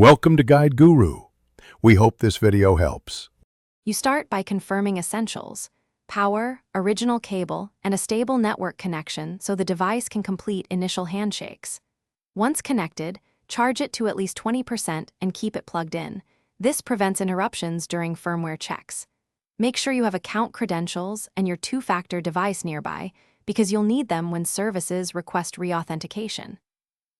Welcome to Guide Guru. We hope this video helps. You start by confirming essentials: power, original cable, and a stable network connection so the device can complete initial handshakes. Once connected, charge it to at least 20% and keep it plugged in. This prevents interruptions during firmware checks. Make sure you have account credentials and your two-factor device nearby, because you'll need them when services request re-authentication.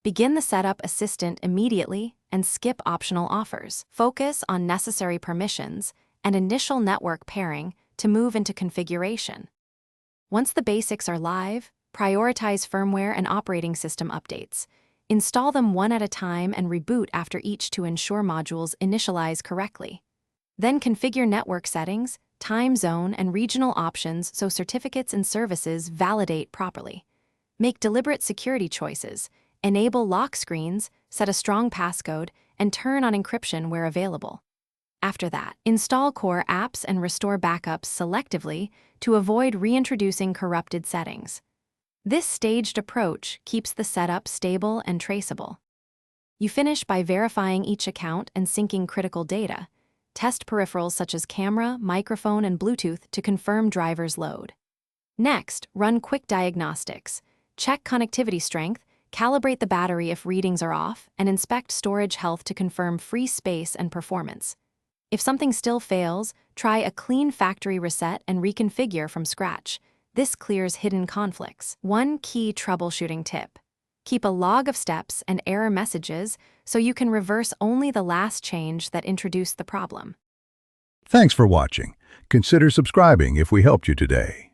Begin the setup assistant immediately and skip optional offers. Focus on necessary permissions and initial network pairing to move into configuration. Once the basics are live, prioritize firmware and operating system updates. Install them one at a time and reboot after each to ensure modules initialize correctly. Then configure network settings, time zone, and regional options so certificates and services validate properly. Make deliberate security choices. Enable lock screens, set a strong passcode, and turn on encryption where available. After that, install core apps and restore backups selectively to avoid reintroducing corrupted settings. This staged approach keeps the setup stable and traceable. You finish by verifying each account and syncing critical data. Test peripherals such as camera, microphone, and Bluetooth to confirm driver's load. Next, run quick diagnostics. Check connectivity strength, calibrate the battery if readings are off, and inspect storage health to confirm free space and performance. If something still fails, try a clean factory reset and reconfigure from scratch. This clears hidden conflicts. One key troubleshooting tip: keep a log of steps and error messages so you can reverse only the last change that introduced the problem. Thanks for watching. Consider subscribing if we helped you today.